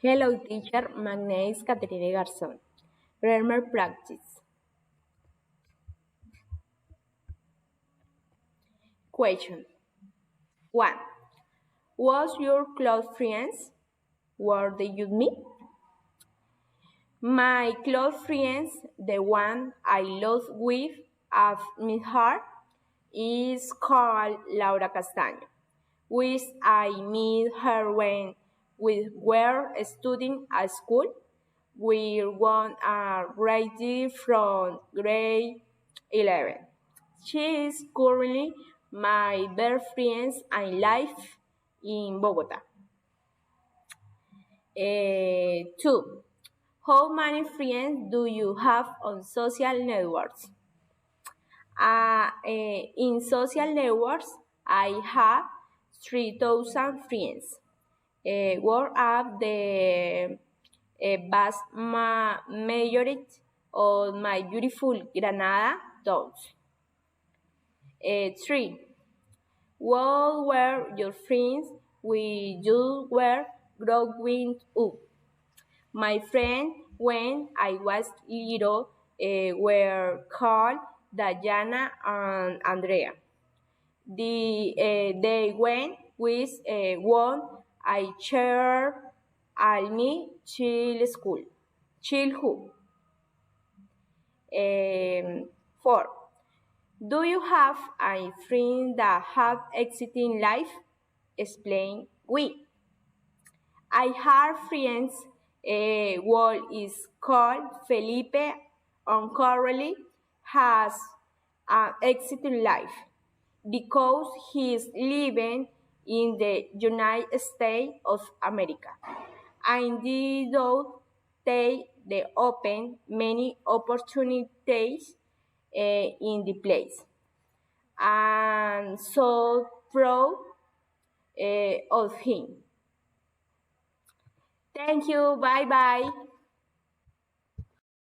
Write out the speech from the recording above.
Hello, teacher. My name is Caterina Garzón. Grammar practice. Question 1. Was your close friends? Where did you meet? My close friends, the one I lost with at my heart, is called Laura Castaño, which I met her when we were studying at school. We won a grade from grade 11. She is currently my best friend in life in Bogota. 2. How many friends do you have on social networks? In social networks, I have 3,000 friends. What are the vast majority of my beautiful Granada dogs? 3. What were your friends when you were growing up? My friends when I was little were called Diana and Andrea. They went with one I shared at my childhood. 4. Do you have a friend that have exciting life? Explain we. I have friends. One is called Felipe and currently has an exciting life because he is living in the United States of America. And they open many opportunities in the place. I'm so proud of him. Thank you. Bye bye.